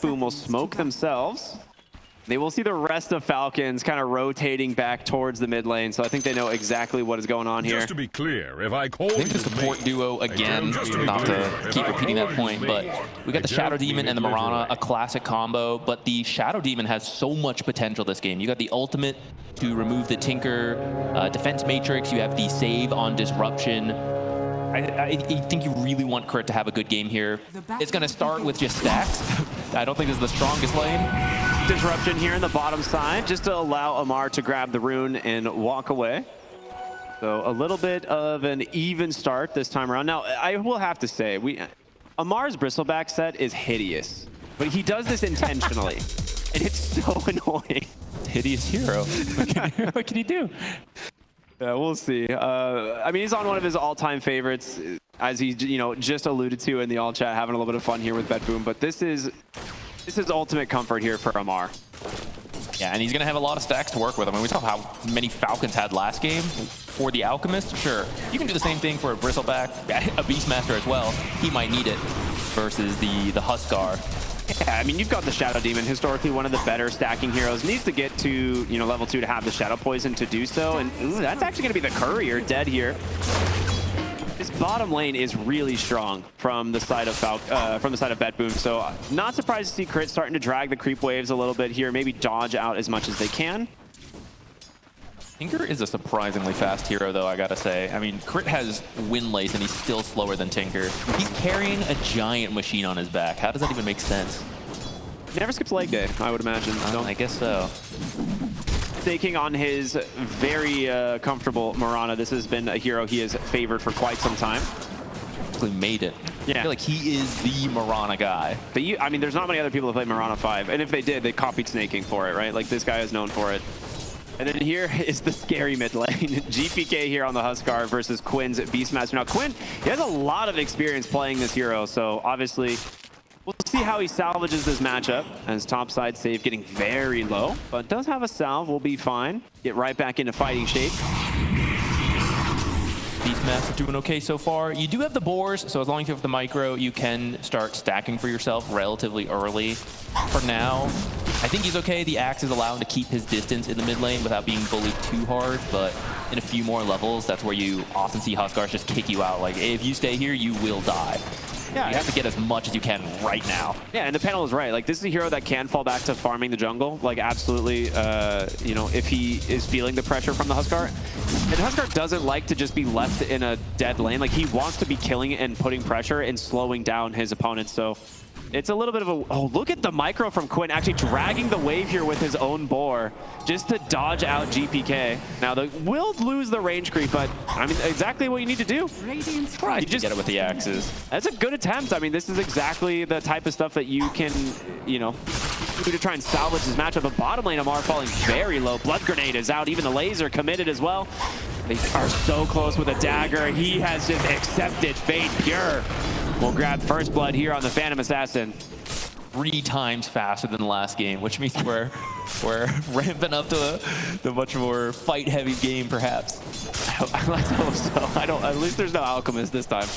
Boom will smoke themselves. They will see the rest of Falcons kind of rotating back towards the mid lane, so I think they know exactly what is going on here. Just to be clear, if I call think the support duo, again, not to keep repeating that point, but we got the Shadow Demon and the Mirana, a classic combo, but the Shadow Demon has so much potential this game. You got the ultimate to remove the Tinker defense matrix, you have the save on disruption. I think you really want Crit to have a good game here. It's going to start with just stacks. I don't think this is the strongest lane. Disruption here in the bottom side, just to allow Amar to grab the rune and walk away. So a little bit of an even start this time around. Now, I will have to say, Amar's bristleback set is hideous, but he does this intentionally, and it's so annoying. Hideous hero. What can he do? Yeah, we'll see. I mean, he's on one of his all-time favorites, as he just alluded to in the all chat, having a little bit of fun here with Boom. But this is ultimate comfort here for Amar. Yeah, and he's going to have a lot of stacks to work with. I mean, we saw how many Falcons had last game. For the Alchemist, sure. You can do the same thing for a Bristleback, a Beastmaster as well. He might need it versus the Huskar. Yeah, I mean, you've got the Shadow Demon, historically one of the better stacking heroes. Needs to get to, level 2 to have the Shadow Poison to do so. And ooh, that's actually going to be the Courier dead here. This bottom lane is really strong from the side of Boom. So not surprised to see Crit starting to drag the creep waves a little bit here. Maybe dodge out as much as they can. Tinker is a surprisingly fast hero, though, I gotta say. I mean, Crit has Windlace, and he's still slower than Tinker. He's carrying a giant machine on his back. How does that even make sense? Never skips leg day, I would imagine. I guess so. Taking on his very comfortable Mirana. This has been a hero he has favored for quite some time. Actually made it. Yeah. I feel like he is the Mirana guy. But I mean, there's not many other people that play Mirana 5. And if they did, they copied snaking for it, right? Like, this guy is known for it. And then here is the scary mid lane. GPK here on the Huskar versus Quinn's Beastmaster. Now, Quinn, he has a lot of experience playing this hero, so obviously we'll see how he salvages this matchup. As topside save getting very low, but does have a salve, will be fine. Get right back into fighting shape. Beastmaster doing okay so far. You do have the boars, so as long as you have the micro, you can start stacking for yourself relatively early. For now, I think he's okay. The axe is allowing to keep his distance in the mid lane without being bullied too hard, but in a few more levels, that's where you often see Huskars just kick you out. Like, if you stay here, you will die. Yeah, you have to get as much as you can right now. Yeah, and the panel is right. Like, this is a hero that can fall back to farming the jungle. Like, absolutely, if he is feeling the pressure from the Huskar. And Huskar doesn't like to just be left in a dead lane. Like, he wants to be killing and putting pressure and slowing down his opponents. So it's a little bit of a... Oh, look at the micro from Quinn, actually dragging the wave here with his own boar just to dodge out GPK. Now, they will lose the range creep, but, I mean, exactly what you need to do. You just get it with the axes. That's a good attempt. I mean, this is exactly the type of stuff that you can, do to try and salvage this matchup. The bottom lane, Amar falling very low. Blood Grenade is out. Even the laser committed as well. They are so close with a dagger. He has just accepted fate pure. We'll grab first blood here on the Phantom Assassin. 3 times faster than the last game, which means we're ramping up to the much more fight-heavy game, perhaps. Let's hope so. At least there's no Alchemist this time.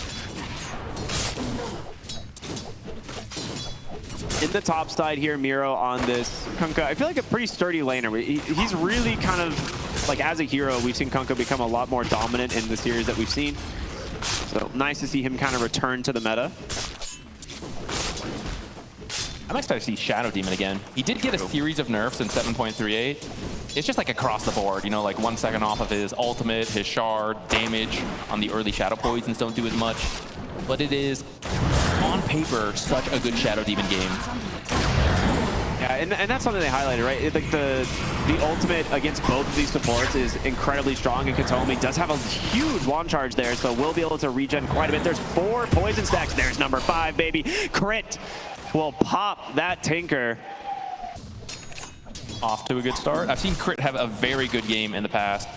In the top side here, Miro on this Kunkka. I feel like a pretty sturdy laner. He's really kind of, like, as a hero, we've seen Kunkka become a lot more dominant in the series that we've seen. So nice to see him kind of return to the meta. I'm excited to see Shadow Demon again. He did get a series of nerfs in 7.38. It's just like across the board, like 1 second off of his ultimate, his shard, damage on the early Shadow Poisons don't do as much. But it is, on paper, such a good Shadow Demon game. Yeah, and that's something they highlighted, right? Like the ultimate against both of these supports is incredibly strong, and Katomi does have a huge wand charge there, so we'll be able to regen quite a bit. There's 4 poison stacks. There's number 5, baby. Crit will pop that Tinker. Off to a good start. I've seen Crit have a very good game in the past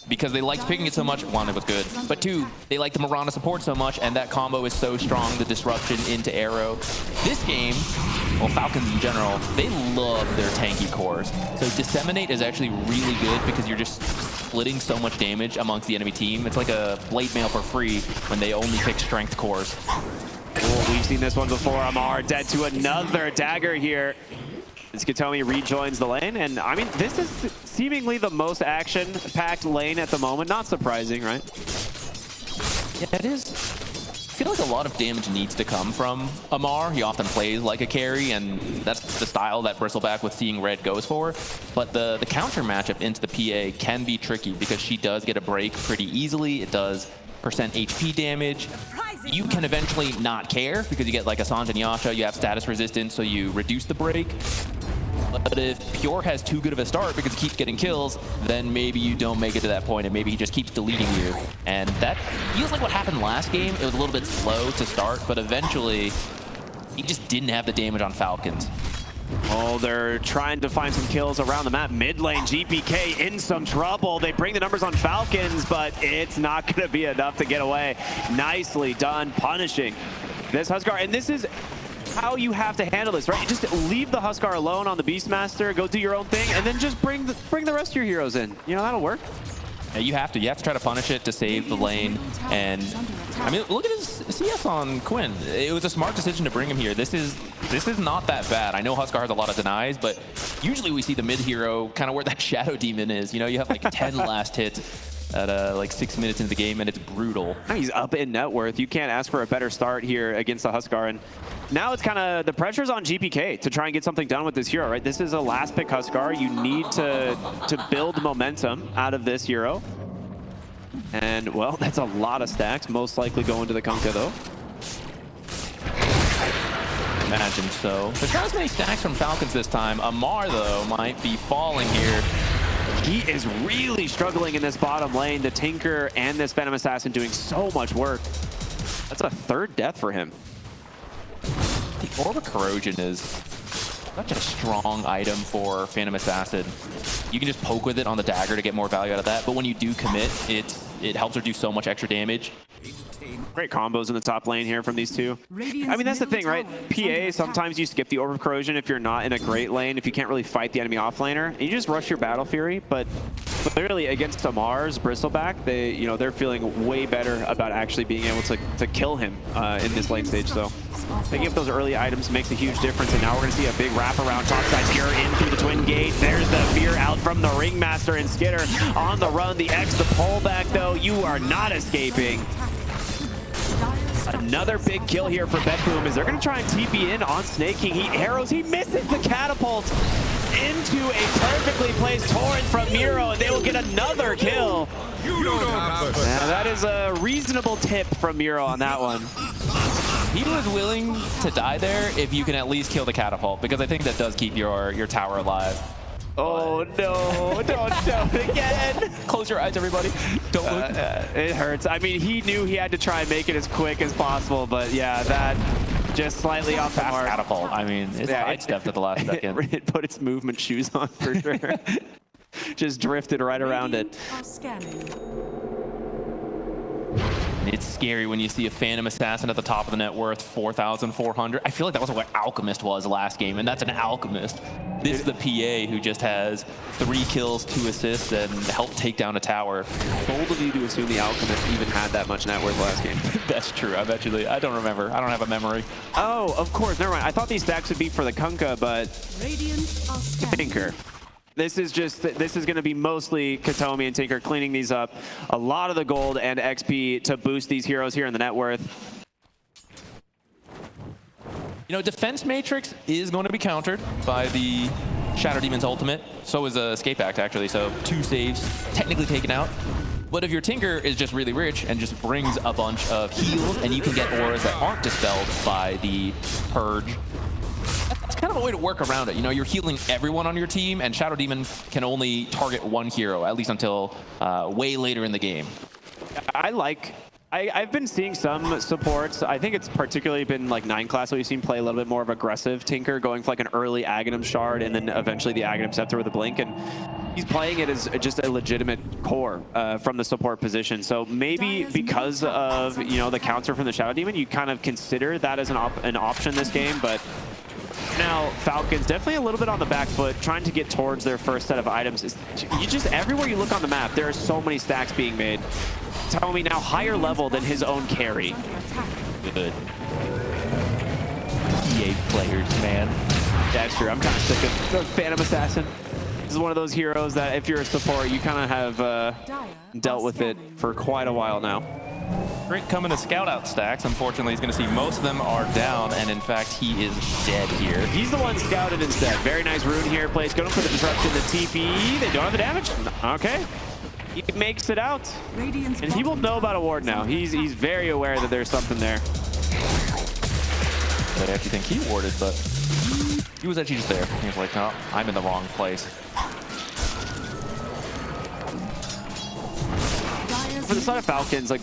because they liked picking it so much. 1, it was good. But 2, they like the Mirana support so much, and that combo is so strong, the disruption into arrow. This game, well, Falcons in general, they love their tanky cores. So Disseminate is actually really good because you're just splitting so much damage amongst the enemy team. It's like a blade mail for free when they only pick strength cores. Oh, We've seen this one before. Amar dead to another dagger here. As Katomi rejoins the lane, and I mean, this is seemingly the most action-packed lane at the moment. Not surprising, right? Yeah, it is. I feel like a lot of damage needs to come from Amar. He often plays like a carry, and that's the style that Bristleback with Seeing Red goes for. But the counter matchup into the PA can be tricky because she does get a break pretty easily. It does percent HP damage. You can eventually not care because you get like a Sange and Yasha, you have status resistance, so you reduce the break. But if Pure has too good of a start because he keeps getting kills, then maybe you don't make it to that point and maybe he just keeps deleting you. And that feels like what happened last game. It was a little bit slow to start, but eventually he just didn't have the damage on Falcons. Oh, they're trying to find some kills around the map. Mid lane, GPK in some trouble. They bring the numbers on Falcons, but it's not going to be enough to get away. Nicely done, punishing this Huskar. And this is how you have to handle this, right? You just leave the Huskar alone on the Beastmaster, go do your own thing, and then just bring the rest of your heroes in. You know, that'll work. Yeah, you have to try to punish it to save the lane. And I mean, look at his CS on Quinn. It was a smart decision to bring him here. This is not that bad. I know Huskar has a lot of denies, but usually we see the mid hero kind of where that Shadow Demon is. You know, you have like 10 last hits at like 6 minutes into the game, and it's brutal. He's up in net worth. You can't ask for a better start here against the Huskar. And now it's kind of the pressure's on GPK to try and get something done with this hero, right? This is a last pick Huskar. You need to build momentum out of this hero. And, well, that's a lot of stacks. Most likely going to the Kunkka, though. Imagine so. There's not as many stacks from Falcons this time. Amar, though, might be falling here. He is really struggling in this bottom lane. The Tinker and this Phantom Assassin doing so much work. That's a third death for him. The Orb of Corrosion is such a strong item for Phantom Assassin. You can just poke with it on the dagger to get more value out of that, but when you do commit, it helps her do so much extra damage. Great combos in the top lane here from these two. I mean, that's the thing, right? PA, sometimes you skip the Orb of Corrosion if you're not in a great lane, if you can't really fight the enemy offlaner, and you just rush your Battle Fury. But clearly against Amar's Bristleback, they're feeling way better about actually being able to kill him in this lane stage. So picking up those early items makes a huge difference, and now we're going to see a big wraparound topside Fear in through the Twin Gate. There's the Fear out from the Ringmaster, and Skitter on the run. The X, the pullback, though, you are not escaping. Another big kill here for Bedboom as they're going to try and TP in on Snake King. He arrows, he misses the catapult into a perfectly placed torrent from Miro, and they will get another kill. Now, that is a reasonable tip from Miro on that one. He was willing to die there if you can at least kill the catapult, because I think that does keep your tower alive. Oh no, don't again. Close your eyes, everybody. Don't look. It hurts. I mean, he knew he had to try and make it as quick as possible, but yeah, that just slightly off the mark. Catapult. I mean, it's sidestepped at the last second. It put its movement shoes on for sure. Just drifted right around it. It's scary when you see a Phantom Assassin at the top of the net worth, 4,400. I feel like that was what Alchemist was last game, and that's an Alchemist. This is the PA who just has 3 kills, 2 assists, and helped take down a tower. Bold of you to assume the Alchemist even had that much net worth last game. That's true. I don't remember. I don't have a memory. Oh, of course. Never mind. I thought these stacks would be for the Kunkka, but Tinker. This is going to be mostly Katomi and Tinker cleaning these up. A lot of the gold and XP to boost these heroes here in the net worth. You know, Defense Matrix is going to be countered by the Shadow Demon's ultimate. So is Escape Act, actually. So 2 saves technically taken out. But if your Tinker is just really rich and just brings a bunch of heals, and you can get auras that aren't dispelled by the Purge, that's kind of a way to work around it. You know, you're healing everyone on your team, and Shadow Demon can only target one hero, at least until way later in the game. I've been seeing some supports. I think it's particularly been like 9 class that we've seen play a little bit more of aggressive Tinker, going for like an early aghanim shard and then eventually the aghanim scepter with a blink. And he's playing it as just a legitimate core from the support position. So maybe because of, you know, the counter from the Shadow Demon, you kind of consider that as an option this game. But now Falcons definitely a little bit on the back foot, trying to get towards their first set of items. You just, everywhere you look on the map, there are so many stacks being made. Tell me now, higher level than his own carry. Good. PA players, man. Yeah, it's true. I'm kind of sick of the Phantom Assassin. This is one of those heroes that if you're a support, you kind of have dealt with it for quite a while now. Crit coming to scout out stacks. Unfortunately, he's going to see most of them are down, and in fact, he is dead here. He's the one scouted instead. Very nice rune here. Plays going for the disruption, the TP. They don't have the damage. Okay. He makes it out. And he will know about a ward now. He's very aware that there's something there. I actually think he warded, but he was actually just there. He was like, no, I'm in the wrong place. For the side of Falcons, like,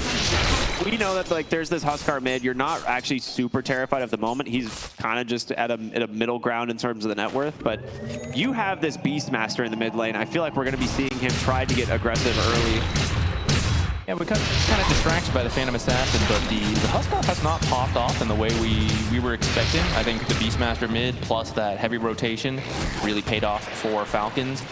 we know that like there's this Huskar mid. You're not actually super terrified of the moment. He's kind of just at a middle ground in terms of the net worth. But you have this Beastmaster in the mid lane. I feel like we're going to be seeing him try to get aggressive early. Yeah, we kind of distracted by the Phantom Assassin, but the Huskar has not popped off in the way we were expecting. I think the Beastmaster mid plus that heavy rotation really paid off for Falcons.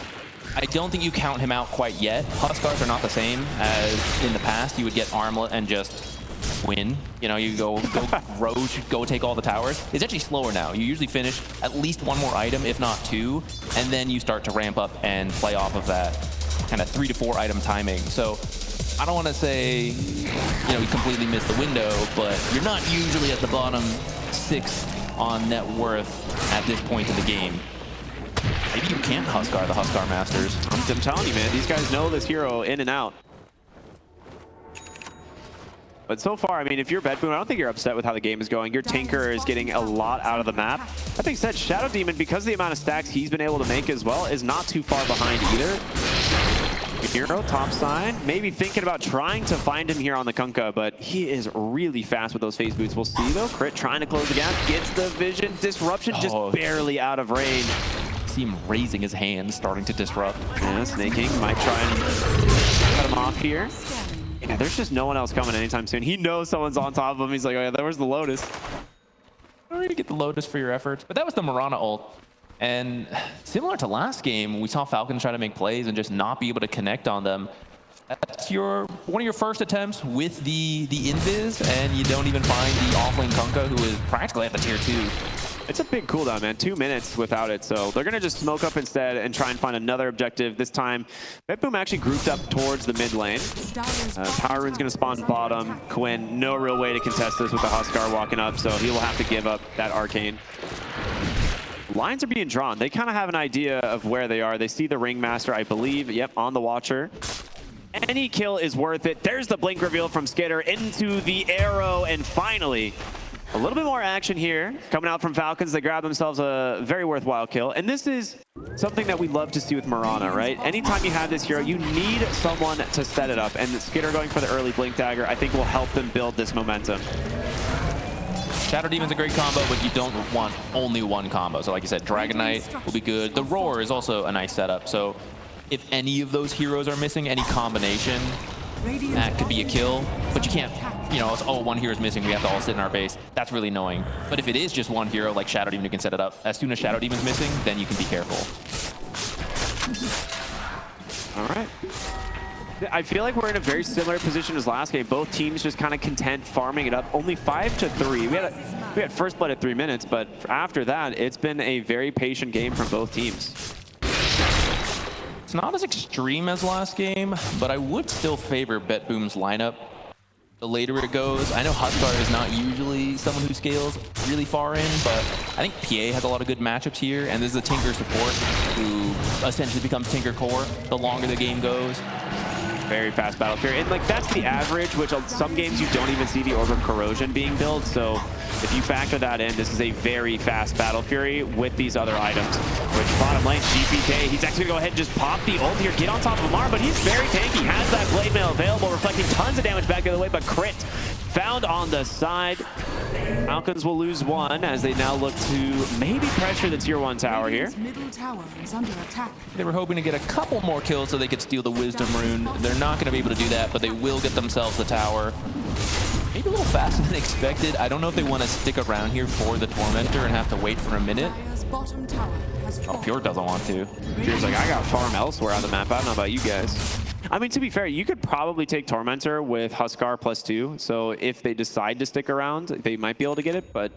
I don't think you count him out quite yet. Huskars are not the same as in the past. You would get Armlet and just win. You know, you go Roach, go take all the towers. It's actually slower now. You usually finish at least one more item, if not two, and then you start to ramp up and play off of that kind of 3 to 4 item timing. So I don't want to say, you know, you completely missed the window, but you're not usually at the bottom 6 on net worth at this point in the game. Maybe you can't Huskar the Huskar Masters. I'm telling you, man, these guys know this hero in and out. But so far, I mean, if you're BetBoom, I don't think you're upset with how the game is going. Your Tinker is getting a lot out of the map. That being said, Shadow Demon, because of the amount of stacks he's been able to make as well, is not too far behind either. Hero, top side, maybe thinking about trying to find him here on the Kunkka, but he is really fast with those phase boots. We'll see, though. Crit trying to close the gap, gets the vision. Disruption just barely out of range. See him raising his hands, starting to disrupt. Yeah, Snake King might try and cut him off here. Yeah, there's just no one else coming anytime soon. He knows someone's on top of him. He's like, oh yeah, there was the Lotus. Or you get the Lotus for your efforts. But that was the Marana ult. And similar to last game, we saw Falcons try to make plays and just not be able to connect on them. That's one of your first attempts with the invis, and you don't even find the offlane Kunkka, who is practically at the tier 2. It's a big cooldown, man. 2 minutes without it. So they're going to just smoke up instead and try and find another objective. This time, BetBoom actually grouped up towards the mid lane. Power Rune's going to spawn bottom. Quinn, no real way to contest this with the Huskar walking up, so he will have to give up that Arcane. Lines are being drawn. They kind of have an idea of where they are. They see the Ringmaster, I believe. Yep, on the Watcher. Any kill is worth it. There's the blink reveal from Skitter into the arrow, and finally, a little bit more action here coming out from Falcons. They grab themselves a very worthwhile kill. And this is something that we love to see with Marana, right? Anytime you have this hero, you need someone to set it up. And Skitter going for the early Blink Dagger, I think will help them build this momentum. Shadow Demon's a great combo, but you don't want only one combo. So like you said, Dragon Knight will be good. The Roar is also a nice setup. So if any of those heroes are missing, any combination, that could be a kill. But you can't, you know, it's, oh, one hero is missing, we have to all sit in our base. That's really annoying. But if it is just one hero, like Shadow Demon, you can set it up. As soon as Shadow Demon's missing, then you can be careful. All right. I feel like we're in a very similar position as last game. Both teams just kind of content farming it up. Only 5-3. We had first blood at 3 minutes, but after that, it's been a very patient game from both teams. It's not as extreme as last game, but I would still favor BetBoom's lineup. The later it goes, I know Huskar is not usually someone who scales really far in, but I think PA has a lot of good matchups here, and this is a Tinker support who essentially becomes Tinker core the longer the game goes. Very fast Battle Fury. And like that's the average, which on some games you don't even see the Orb of Corrosion being built. So if you factor that in, this is a very fast Battle Fury with these other items. Which bottom lane, GPK, he's actually going to go ahead and just pop the ult here, get on top of Amar, but he's very tanky. Has that Blade Mail available, reflecting tons of damage back the other way, but crit found on the side. Falcons will lose one as they now look to maybe pressure the tier 1 tower here. Middle tower is under attack. They were hoping to get a couple more kills so they could steal the Wisdom Rune. They're not going to be able to do that, but they will get themselves the tower. Maybe a little faster than expected. I don't know if they want to stick around here for the Tormentor and have to wait for a minute. Oh, Pure doesn't want to. Pure's like, I got farm elsewhere on the map. I don't know about you guys. I mean, to be fair, you could probably take Tormentor with Huskar +2. So if they decide to stick around, they might be able to get it. But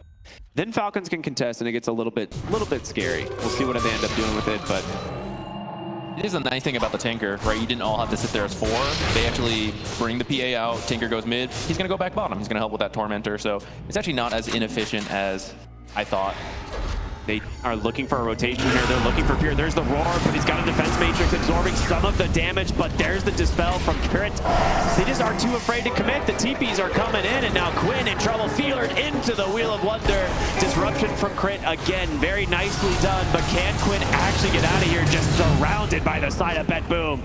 Then Falcons can contest, and it gets a little bit scary. We'll see what they end up doing with it, but it is a nice thing about the Tinker, right? You didn't all have to sit there as 4. They actually bring the PA out. Tinker goes mid. He's going to go back bottom. He's going to help with that Tormentor. So it's actually not as inefficient as I thought. They are looking for a rotation here. They're looking for Pure. There's the Roar, but he's got a defense matrix absorbing some of the damage, but there's the Dispel from Crit. They just are too afraid to commit. The TPs are coming in, and now Quinn in trouble. Feelered into the Wheel of Wonder. Disruption from Crit again. Very nicely done, but can Quinn actually get out of here just surrounded by the side of Bzm?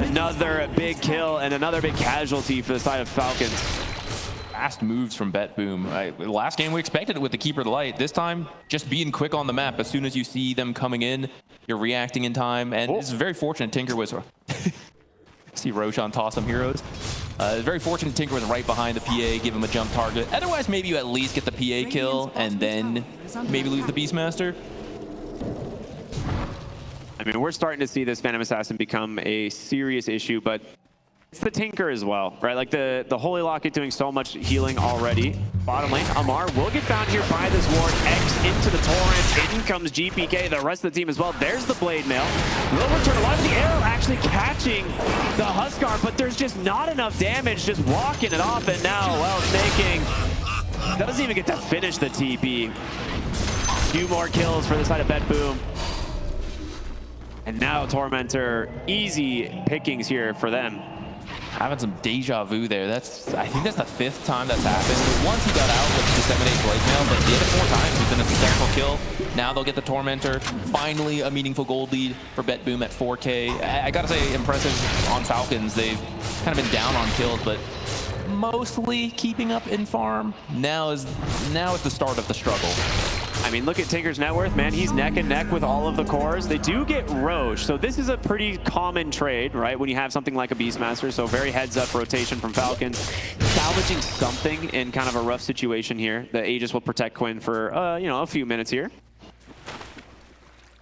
Another big kill and another big casualty for the side of Falcons. Fast moves from Bzm. Last game we expected it with the Keeper of the Light. This time, just being quick on the map. As soon as you see them coming in, you're reacting in time. And it's very fortunate Tinker was... see Roshan toss some heroes. Very fortunate Tinker was right behind the PA, give him a jump target. Otherwise, maybe you at least get the PA kill and then maybe lose the Beastmaster. I mean, we're starting to see this Phantom Assassin become a serious issue, but it's the Tinker as well, right? Like the Holy Locket doing so much healing already. Bottom lane, Amar will get found here by this ward. X into the Torrent. In comes GPK, the rest of the team as well. There's the Blade Mail. Will return a lot of the arrow actually catching the Huskar, but there's just not enough damage, just walking it off. And now, well, Snaking doesn't even get to finish the TP. Few more kills for the side of Bzm. And now Tormentor, easy pickings here for them. Having some deja vu there. I think that's the 5th time that's happened. Once he got out with the Disseminate Blade Mail, but the other 4 times he's been a successful kill. Now they'll get the Tormentor. Finally, a meaningful gold lead for Bzm at 4K. I gotta say, impressive on Falcons. They've kind of been down on kills, but mostly keeping up in farm. Now is the start of the struggle. I mean, look at Tinker's net worth, man. He's neck and neck with all of the cores. They do get Roche, so this is a pretty common trade, right? When you have something like a Beastmaster, so very heads-up rotation from Falcons. Salvaging something in kind of a rough situation here. The Aegis will protect Quinn for, you know, a few minutes here.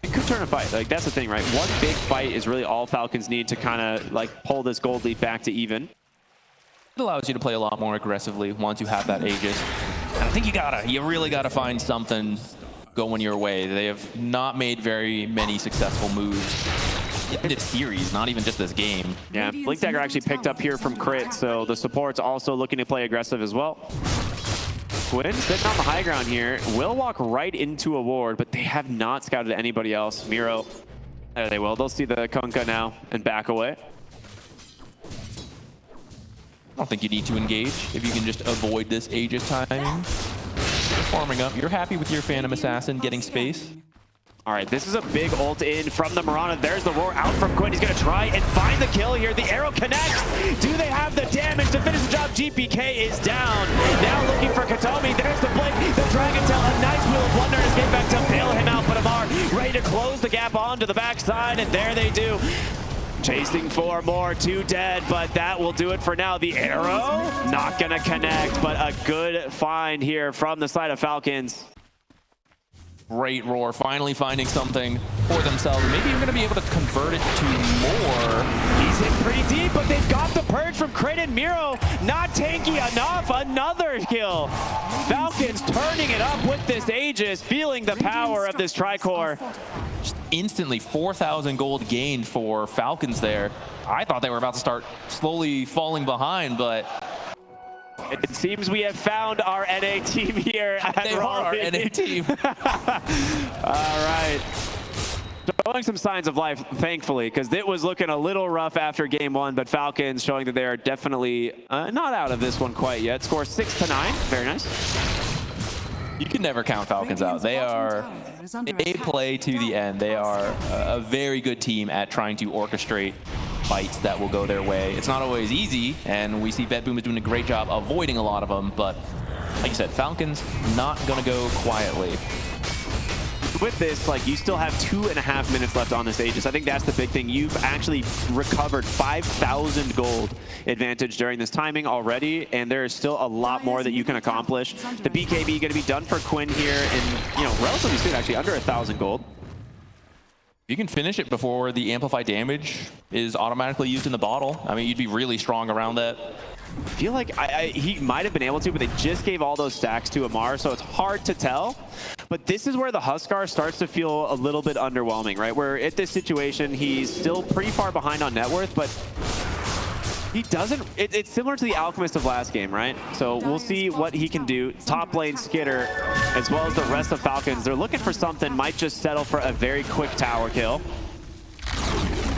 It could turn a fight. Like, that's the thing, right? One big fight is really all Falcons need to kind of, like, pull this gold lead back to even. It allows you to play a lot more aggressively once you have that Aegis. And I think you really gotta find something going your way. They have not made very many successful moves in this series, not even just this game. Yeah, Blink Dagger actually picked up here from Crit, so the support's also looking to play aggressive as well. Quinn sitting on the high ground here, will walk right into a ward, but they have not scouted anybody else. Miro, there they will. They'll see the Kunkka now and back away. I don't think you need to engage if you can just avoid this Aegis timing. You're farming up. You're happy with your Phantom Assassin getting space. All right, this is a big ult in from the Mirana. There's the Roar out from Quinn. He's going to try and find the kill here. The arrow connects. Do they have the damage to finish the job? GPK is down. Now looking for Katomi. There's the blink. The Dragon Tail. A nice Wheel of Wonder. Escape back to bail him out. But Amar ready to close the gap onto the backside. And there they do. Chasing for more, 2 dead, but that will do it for now. The arrow, not gonna connect, but a good find here from the side of Falcons. Great Roar, finally finding something for themselves. Maybe you're gonna be able to convert it to more. He's hit pretty deep, but they've got the purge from Crit and Miro. Not tanky enough, another kill. Falcons turning it up with this Aegis, feeling the power of this Tricore. Just instantly 4,000 gold gained for Falcons there. I thought they were about to start slowly falling behind, but it seems we have found our NA team here. They are our NA team. All right. Showing some signs of life, thankfully, because it was looking a little rough after game 1, but Falcons showing that they are definitely not out of this one quite yet. Score 6-9. Very nice. You can never count Falcons out. They play to the end. They are a very good team at trying to orchestrate fights that will go their way. It's not always easy, and we see Bzm is doing a great job avoiding a lot of them, but like you said, Falcons not gonna go quietly. With this, like, you still have 2.5 minutes left on this Aegis. I think that's the big thing. You've actually recovered 5,000 gold advantage during this timing already, and there is still a lot more that you can accomplish. The BKB going to be done for Quinn here in, you know, relatively soon, actually, under 1,000 gold. You can finish it before the amplified damage is automatically used in the bottle. I mean, you'd be really strong around that. I feel like he might have been able to, but they just gave all those stacks to Ammar, so it's hard to tell. But this is where the Huskar starts to feel a little bit underwhelming, right? Where at this situation, he's still pretty far behind on net worth, but he doesn't, it's similar to the Alchemist of last game, right? So we'll see what he can do. Top lane Skitter, as well as the rest of Falcons, they're looking for something, might just settle for a very quick tower kill.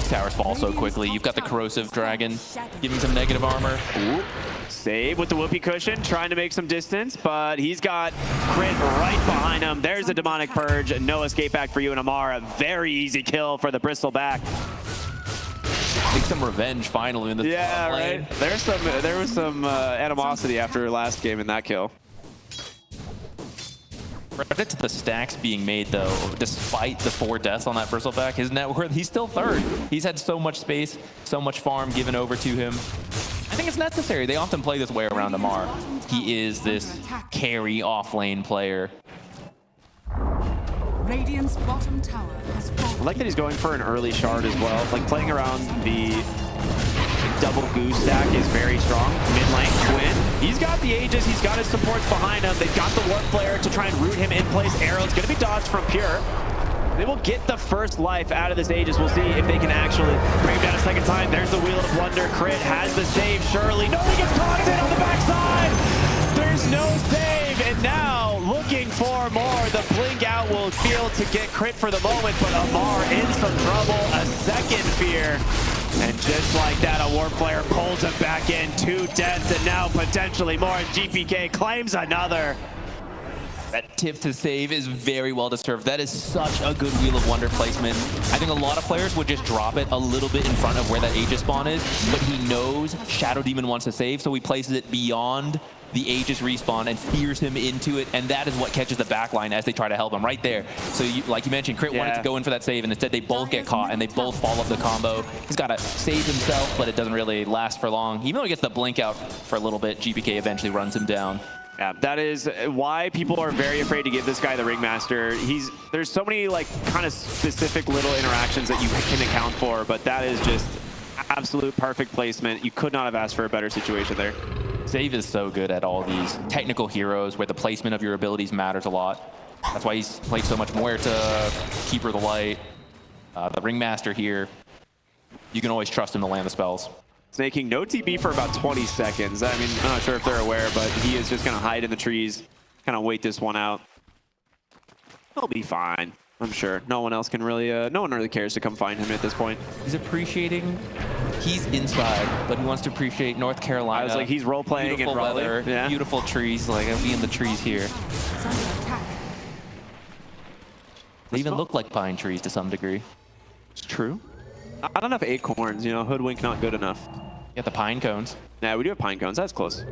Towers fall so quickly. You've got the Corrosive Dragon giving some negative armor. Ooh. Save with the whoopee cushion, trying to make some distance, but he's got crit right behind him. There's a demonic purge. No escape back for you and Ammar. A very easy kill for the Bristol back. Take some revenge finally in the lane. Right. There was some animosity after last game in that kill. Credit to the stacks being made though, despite the 4 deaths on that Bristleback. His net worth, he's still 3rd. He's had so much space, so much farm given over to him. I think it's necessary. They often play this way around Ammar. He is this carry off lane player. Radiant's bottom tower has fallen. I like that he's going for an early shard as well. Like playing around the double goose stack is very strong. Mid lane, Quinn. He's got the Aegis, he's got his supports behind him. They've got the Warp Flare to try and root him in place. Arrow's gonna be dodged from Pure. They will get the first life out of this Aegis. We'll see if they can actually bring him down a second time. There's the Wheel of Wonder. Crit has the save, surely. No, he gets caught in on the backside. There's no save, and now looking for more. The blink out will be able to get crit for the moment, but Ammar in some trouble. A second fear. And just like that, a Warp Flare pulls him back in. 2 deaths, and now potentially more. And GPK claims another. That tip to save is very well deserved. That is such a good Wheel of Wonder placement. I think a lot of players would just drop it a little bit in front of where that Aegis spawn is, but he knows Shadow Demon wants to save, so he places it beyond the Aegis respawn and fears him into it, and that is what catches the backline as they try to help him right there. So like you mentioned, Crit wanted to go in for that save, and instead they both get caught and they both fall off the combo. He's got to save himself, but it doesn't really last for long. Even though he gets the blink out for a little bit, GPK eventually runs him down. Yeah, that is why people are very afraid to give this guy the Ringmaster. There's so many like kind of specific little interactions that you can account for, but that is just absolute perfect placement. You could not have asked for a better situation there. Save is so good at all these technical heroes where the placement of your abilities matters a lot. That's why he's played so much more to Keeper of the Light. The Ringmaster here, you can always trust him to land the spells. Snaking no TP for about 20 seconds. I mean, I'm not sure if they're aware, but he is just going to hide in the trees, kind of wait this one out. He'll be fine, I'm sure. No one else can really, no one really cares to come find him at this point. He's appreciating, he's inside, but he wants to appreciate North Carolina. I was like, he's role-playing beautiful and weather, yeah. Beautiful trees, like I'll be in the trees here. They even look like pine trees to some degree. It's true. Not enough acorns, you know, hoodwink not good enough. Got the pine cones. Yeah, we do have pine cones, that's close.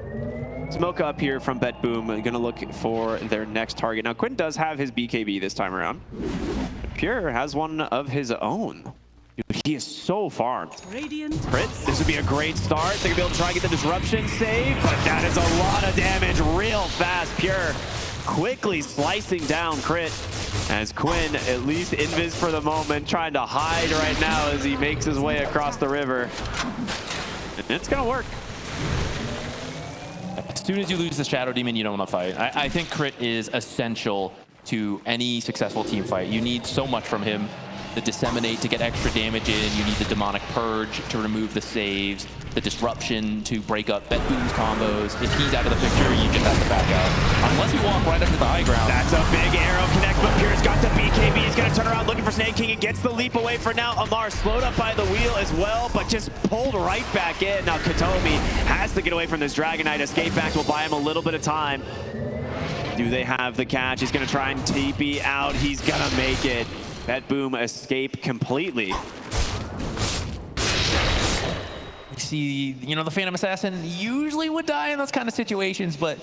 Smoke up here from Bet Boom, gonna look for their next target. Now, Quinn does have his BKB this time around. Pure has one of his own. Dude, he is so farmed. Crit, this would be a great start. They're gonna be able to try and get the disruption save, but that is a lot of damage real fast. Pure quickly slicing down Crit as Quinn, at least invis for the moment, trying to hide right now as he makes his way across the river. And it's gonna work. As soon as you lose the Shadow Demon, you don't want to fight. I think Crit is essential to any successful team fight. You need so much from him. The Disseminate to get extra damage in. You need the Demonic Purge to remove the saves. The Disruption to break up Bet Boom's combos. If he's out of the picture, you just have to back out. Unless you walk right up to the high ground. That's a big arrow connect, but Pure's got the BKB. He's going to turn around looking for Snake King and gets the leap away for now. Ammar slowed up by the wheel as well, but just pulled right back in. Now Katomi has to get away from this Dragon Knight. Escape back will buy him a little bit of time. Do they have the catch? He's going to try and TP out. He's going to make it. Bet Boom escape completely. See, you know, the Phantom Assassin usually would die in those kind of situations, but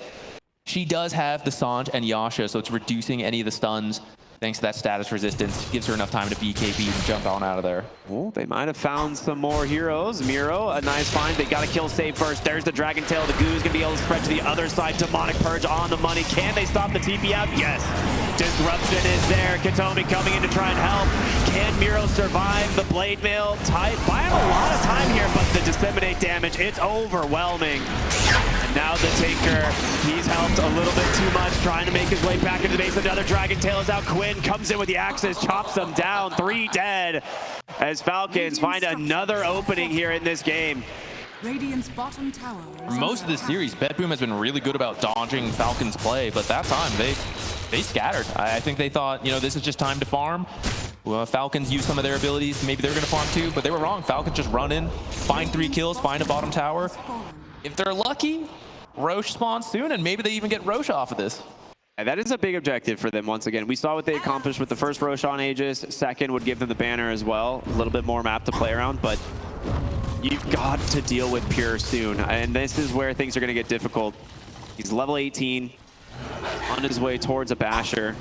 she does have the Sanj and Yasha, so it's reducing any of the stuns thanks to that status resistance. Gives her enough time to BKB and jump on out of there. Well, they might have found some more heroes. Miro, a nice find. They got to kill save first. There's the Dragon Tail. The Goo's going to be able to spread to the other side. Demonic Purge on the money. Can they stop the TP out? Yes. Disruption is there. Katomi coming in to try and help. Can Miro survive the blade mail. Buy him a lot of time here, but the disseminate damage, it's overwhelming. And now the Tinker, he's helped a little bit too much, trying to make his way back into the base. Another Dragon Tail is out. Quinn comes in with the axes, chops them down. 3 dead as Falcons find another opening here in this game. Radiant's bottom tower For most of this series, Bzm has been really good about dodging Falcons' play, but that time they scattered. I think they thought, you know, this is just time to farm. Well, Falcons use some of their abilities. Maybe they're going to farm too, but they were wrong. Falcons just run in, find 3 kills, find a bottom tower. If they're lucky, Roche spawns soon, and maybe they even get Roche off of this. And that is a big objective for them once again. We saw what they accomplished with the first Roche on Aegis. Second would give them the banner as well. A little bit more map to play around, but you've got to deal with Pure soon. And this is where things are going to get difficult. He's level 18, on his way towards a Basher.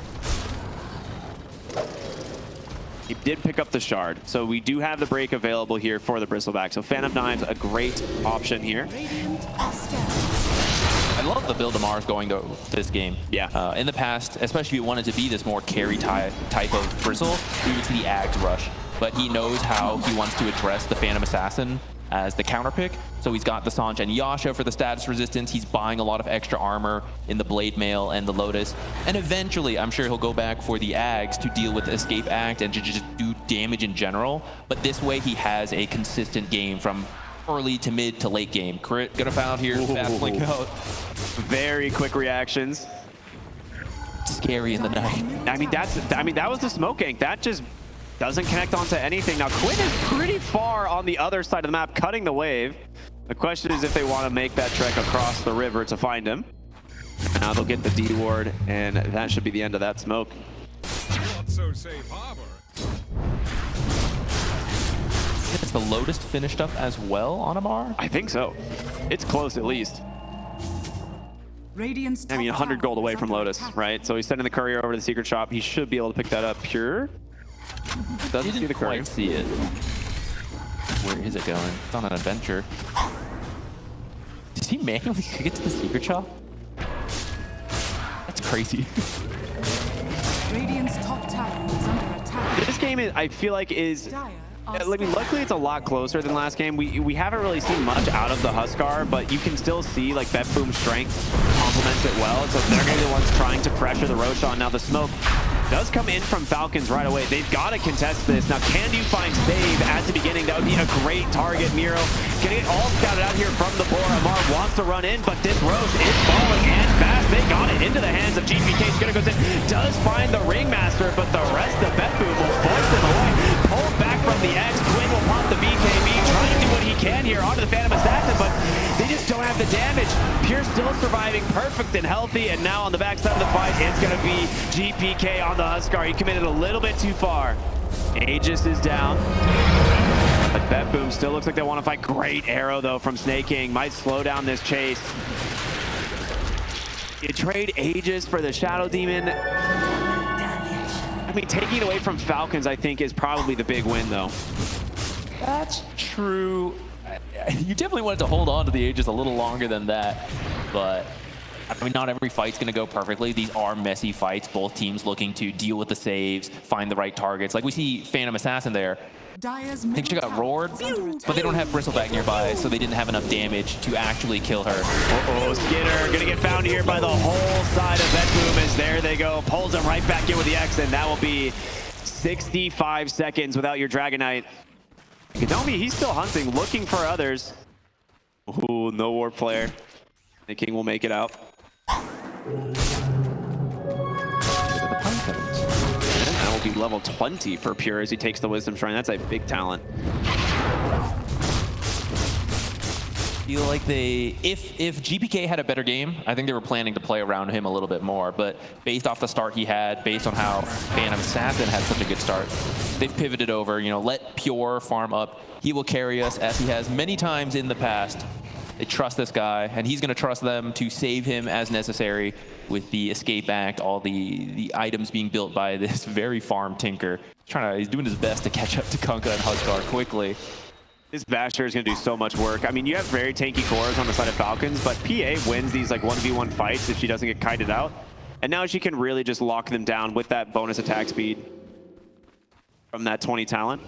He did pick up the Shard, so we do have the break available here for the Bristleback. So Fan of Knives, a great option here. I love the build of Mars going to this game. Yeah. In the past, especially if you wanted to be this more carry type of Bristle, we would see the Ags rush. But he knows how he wants to address the Phantom Assassin as the counter pick. So he's got the Sanj and Yasha for the status resistance. He's buying a lot of extra armor in the Blade Mail and the Lotus. And eventually, I'm sure he'll go back for the Ags to deal with the Escape Act and to just do damage in general. But this way, he has a consistent game from early to mid to late game. Crit gonna foul out here, fast blink out. Very quick reactions. Scary in the night. I mean, that was the smoke gank. That just doesn't connect onto anything. Now, Quinn is pretty far on the other side of the map, cutting the wave. The question is if they want to make that trek across the river to find him. Now they'll get the D ward, and that should be the end of that smoke. Not so safe harbor. Is the Lotus finished up as well on Amar? I think so. It's close at least. Radiant's I mean, 100 gold away from Lotus, attack. right? So he's sending the courier over to the secret shop. He should be able to pick that up. Pure doesn't see the courier. Quite see it. Where is it going? It's on an adventure. Did he manually get to the secret shop? That's crazy. Radiant's top tower is under attack. This game, I feel like, is... Dire I mean, luckily it's a lot closer than last game. We haven't really seen much out of the Huskar, but you can still see like Bzm's strength complements it well. So they're going to be the ones trying to pressure the Roshan. Now the smoke does come in from Falcons right away. They've got to contest this. Now, can you find save at the beginning? That would be a great target. Miro getting it all scouted out here from the board. Amar wants to run in, but this Roche is falling and fast. They got it into the hands of GPK. Skitr goes in, does find the Ringmaster, but the rest of Bzm will force him away. Pulled back from the X. Quinn will pop the BKB, trying to do what he can here onto the Phantom Assassin, but they just don't have the damage. Pure still surviving perfect and healthy, and now on the backside of the fight, it's going to be GPK on the Huskar. He committed a little bit too far. Aegis is down. But Bzm still looks like they want to fight. Great arrow, though, from Snake King. Might slow down this chase. You trade Aegis for the Shadow Demon. I mean, taking it away from Falcons, I think, is probably the big win, though. That's true. You definitely wanted to hold on to the Aegis a little longer than that, but I mean, not every fight's going to go perfectly. These are messy fights. Both teams looking to deal with the saves, find the right targets. Like we see Phantom Assassin there. I think she got roared, but they don't have Bristleback nearby, so they didn't have enough damage to actually kill her. Uh-oh, Skitr gonna get found here by the whole side of Bzm as there they go. Pulls him right back in with the X, and that will be 65 seconds without your Dragon Knight. Kenomi, he's still hunting, looking for others. Ooh, no warp player. The King will make it out. That will be level 20 for Pure as he takes the Wisdom Shrine. That's a big talent. Feel like if GPK had a better game, I think they were planning to play around him a little bit more. But based off the start he had, based on how Phantom Assassin had such a good start, they've pivoted over. You know, let Pure farm up. He will carry us as he has many times in the past. They trust this guy, and he's going to trust them to save him as necessary with the Escape Act, all the items being built by this very farm Tinker. He's doing his best to catch up to Kunkka and Huskar quickly. This Basher is going to do so much work. I mean, you have very tanky cores on the side of Falcons, but PA wins these like 1v1 fights if she doesn't get kited out. And now she can really just lock them down with that bonus attack speed. from that 20 talent.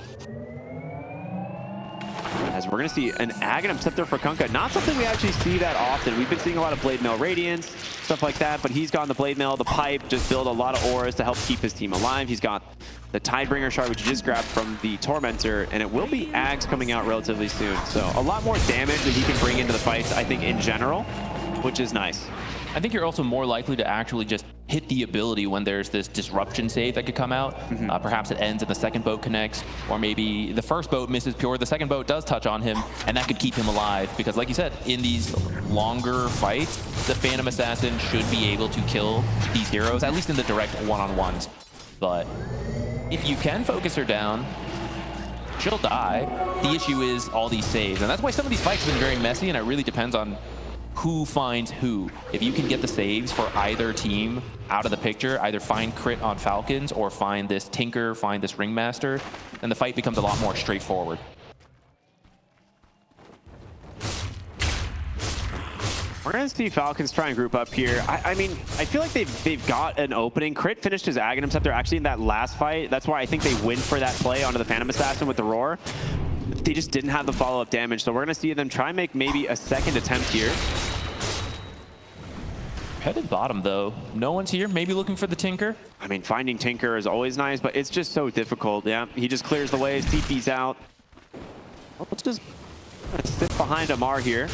As we're going to see an aghanim scepter for Kunkka. Not something we actually see that often. We've been seeing a lot of blade mail radiance, stuff like that, but he's gone the blade mail, the pipe, just build a lot of auras to help keep his team alive. He's got the Tidebringer shard, which he just grabbed from the Tormentor, and it will be Ags coming out relatively soon. So a lot more damage that he can bring into the fights, I think, in general, which is nice. I think you're also more likely to actually just hit the ability when there's this disruption save that could come out. Perhaps it ends and the second boat connects, or maybe the first boat misses pure, the second boat does touch on him, and that could keep him alive. Because like you said, in these longer fights, the Phantom Assassin should be able to kill these heroes, at least in the direct one-on-ones. But if you can focus her down, she'll die. The issue is all these saves, and that's why some of these fights have been very messy, and it really depends on who finds who. If you can get the saves for either team out of the picture, either find crit on Falcons or find this Tinker, find this Ringmaster, then the fight becomes a lot more straightforward. We're going to see Falcons try and group up here. I mean, I feel like they've got an opening. Crit finished his aghanim scepter actually in that last fight. That's why I think they win for that play onto the Phantom Assassin with the Roar. They just didn't have the follow-up damage, so we're going to see them try and make maybe a second attempt here. Headed bottom, though. No one's here. Maybe looking for the Tinker. I mean, finding Tinker is always nice, but it's just so difficult. Yeah, he just clears the ways, TP's out. Well, let's just sit behind Amar here.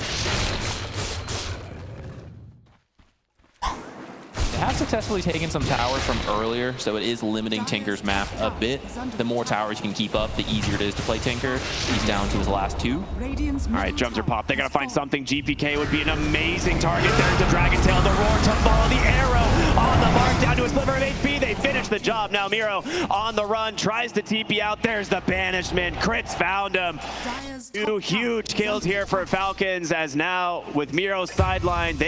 They have successfully taken some towers from earlier, so it is limiting Tinker's map a bit. The more towers you can keep up, the easier it is to play Tinker. He's down to his last two. All right, drums are popped. They got to find something. GPK would be an amazing target. There's the Dragon Tail, the Roar to follow the arrow on the mark, down to a sliver of HP. They finish the job. Now Miro on the run, tries to TP out. There's the Banishment. Crits found him. Two huge kills here for Falcons, as now with Miro's sideline,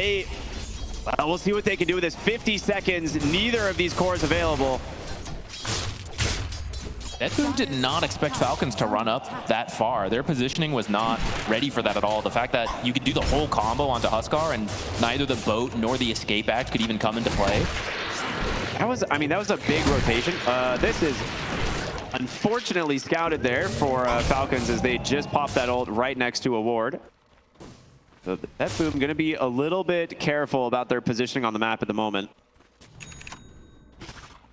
we'll see what they can do with this. 50 seconds, neither of these cores available. Deadboom did not expect Falcons to run up that far. Their positioning was not ready for that at all. The fact that you could do the whole combo onto Huskar and neither the boat nor the escape act could even come into play. That was a big rotation. This is unfortunately scouted there for Falcons, as they just popped that ult right next to a ward. So Deadboom going to be a little bit careful about their positioning on the map at the moment.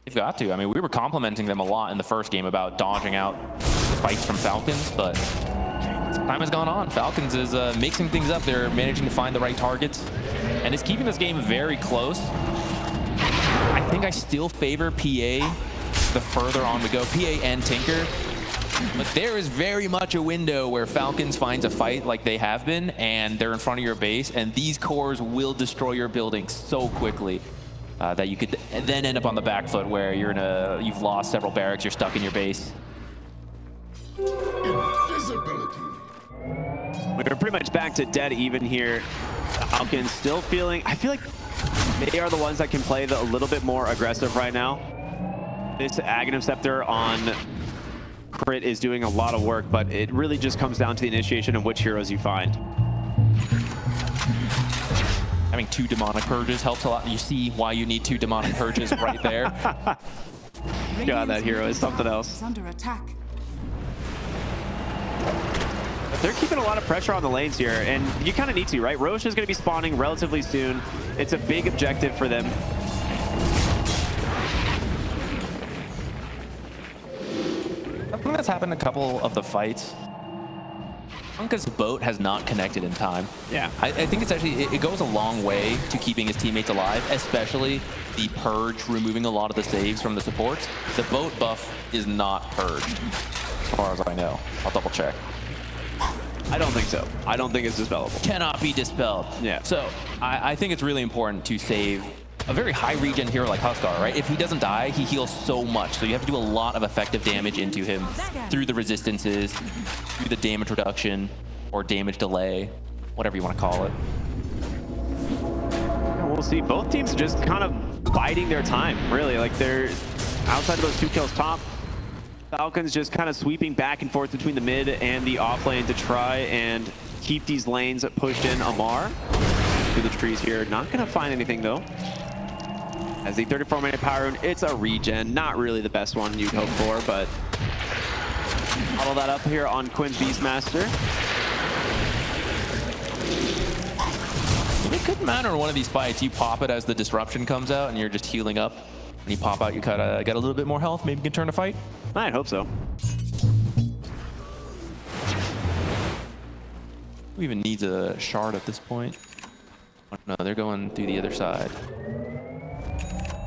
They've got to. I mean, we were complimenting them a lot in the first game about dodging out the fights from Falcons, but time has gone on. Falcons is mixing things up. They're managing to find the right targets, and it's keeping this game very close. I think I still favor PA the further on we go. PA and Tinker. But there is very much a window where Falcons finds a fight like they have been, and they're in front of your base, and these cores will destroy your building so quickly that you could then end up on the back foot where you've lost several barracks, you're stuck in your base. Invisibility. We're pretty much back to dead even here. Falcons still feeling, I feel like they are the ones that can play a little bit more aggressive right now. This aghanim scepter on crit is doing a lot of work, but it really just comes down to the initiation and which heroes you find. Having two demonic purges helps a lot. You see why you need two demonic purges right there. God, that hero is something else. Under attack. They're keeping a lot of pressure on the lanes here, and you kind of need to, right? Roche is going to be spawning relatively soon. It's a big objective for them. I think that's happened in a couple of the fights. Kunkka's boat has not connected in time. Yeah. I think it's actually, it goes a long way to keeping his teammates alive, especially the purge, removing a lot of the saves from the supports. The boat buff is not purged, as far as I know. I'll double check. I don't think so. I don't think it's dispellable. Cannot be dispelled. Yeah. So I think it's really important to save a very high regen hero like Huskar, right? If he doesn't die, he heals so much. So you have to do a lot of effective damage into him through the resistances, through the damage reduction, or damage delay, whatever you want to call it. We'll see. Both teams just kind of biding their time, really. Like, they're outside of those 2 kills top. Falcons just kind of sweeping back and forth between the mid and the off lane to try and keep these lanes pushed in. Amar through the trees here. Not going to find anything, though. As the 34-minute power rune, it's a regen. Not really the best one you'd hope for, but Follow that up here on Quinn's Beastmaster. It could matter in one of these fights. You pop it as the disruption comes out and you're just healing up. And you pop out, you kind of get a little bit more health. Maybe you can turn a fight. I'd hope so. Who even needs a shard at this point? Oh, no, they're going through the other side.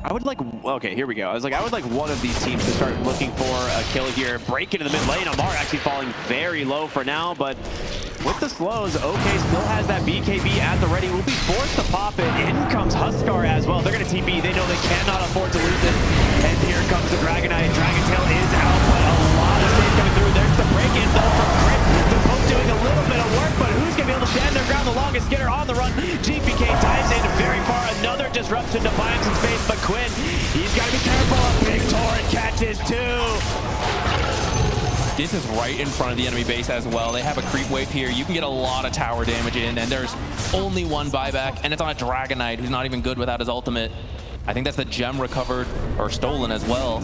I would like, okay, here we go. I was like, I would like one of these teams to start looking for a kill here. Break into the mid lane. Amar actually falling very low for now, but with the slows, OK still has that BKB at the ready. Will be forced to pop it. In comes Huskar as well. They're going to TP. They know they cannot afford to lose it. And here comes the Dragonite. Dragontail is out, but a lot of stays coming through. There's the break in though from Crit. They're both doing a little bit of work, but who's going to be able to stand their ground? The longest getter on the run. GPK dives in very far. Another disruption to buy him some space, but Quinn, he's got to be careful. A big torrent catches too. This is right in front of the enemy base as well. They have a creep wave here. You can get a lot of tower damage in, and there's only one buyback, and it's on a Dragonite who's not even good without his ultimate. I think that's the gem recovered or stolen as well.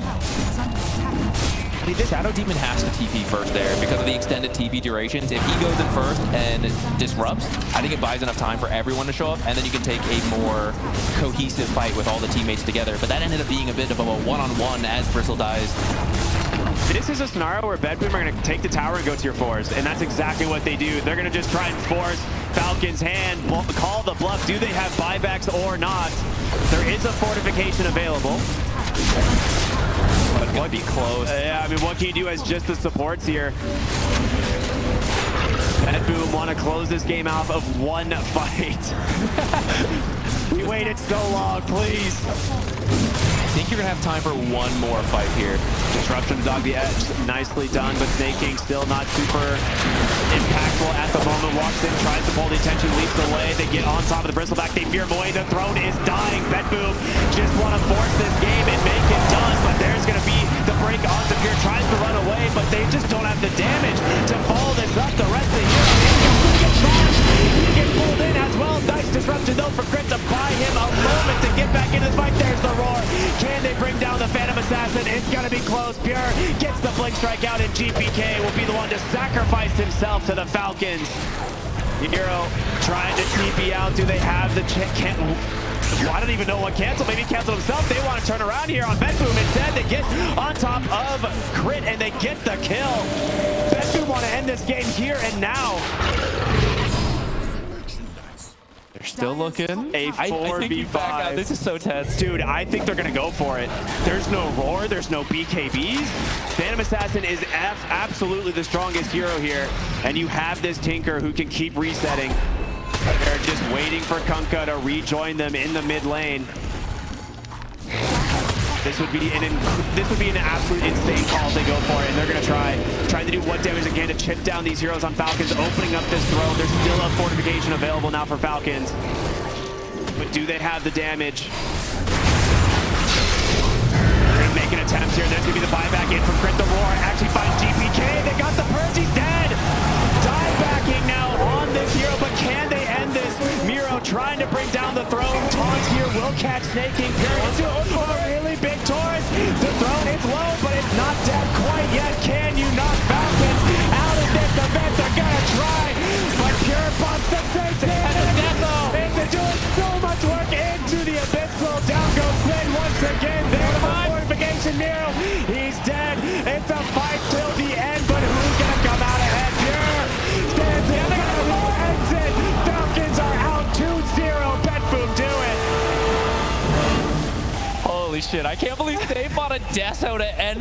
I mean, this Shadow Demon has to TP first there because of the extended TP durations. If he goes in first and disrupts, I think it buys enough time for everyone to show up, and then you can take a more cohesive fight with all the teammates together. But that ended up being a bit of a one-on-one as Bristle dies. This is a scenario where Bedboom are going to take the tower and go to your forest, and that's exactly what they do. They're going to just try and force Falcon's hand, call the bluff. Do they have buybacks or not? There is a fortification available. But it's going to be close. Yeah, I mean, what can you do as just the supports here? Bedboom want to close this game off of one fight. We waited so long, please. I think you're going to have time for one more fight here. Disruption to dog the edge. Nicely done, but Snake King still not super impactful at the moment. Walks in, tries to pull the attention, leaps away. They get on top of the Bristleback. They fear him away. The throne is dying. Bedboom just want to force this game and make it done, but there's going to be the break on the Fear. Tries to run away, but they just don't have the damage to follow this up. The rest of the hero he gets pulled in as well. Nice disruption though for Crit to buy him a moment to get back into the fight. There's the roar. Can they bring down the Phantom Assassin? It's going to be close. Pure gets the Blink Strike out, and GPK will be the one to sacrifice himself to the Falcons. Hero trying to TP out. Do they have the I don't even know what cancel. Maybe cancel himself. They want to turn around here on Bedboom. Instead, they get on top of Crit, and they get the kill. Bedboom want to end this game here and now. They're still looking. A 4v5. This is so tense. Dude, I think they're going to go for it. There's no roar. There's no BKBs. Phantom Assassin is absolutely the strongest hero here. And you have this Tinker who can keep resetting. They're just waiting for Kunkka to rejoin them in the mid lane. This would be an absolute insane call if they go for it, and they're going to try to do what damage they can to chip down these heroes on Falcons, opening up this throne. There's still a fortification available now for Falcons, but do they have the damage? They're going to make an attempt here. There's going to be the buyback in from Crit. The roar actually finds GPK. They got the purge. He's dead. Die backing now on this hero, but can they end this? Miro trying to bring down the throne. Taunts here will catch Snake King. A really big torrent. The throne is low, but it's not dead quite yet. Can you knock Falcons out of this event? They're gonna try, but Pure bumps the Satan. They're doing so much work into the abyssal. Down goes Quinn once again. There's the fortification. Miro, he's dead. It's a fight till the end, but who's gonna come out ahead? Pure stands in. Exit. Falcons are out 2-0. Bedboom do it. Holy shit, I can't believe they fought a Deso to end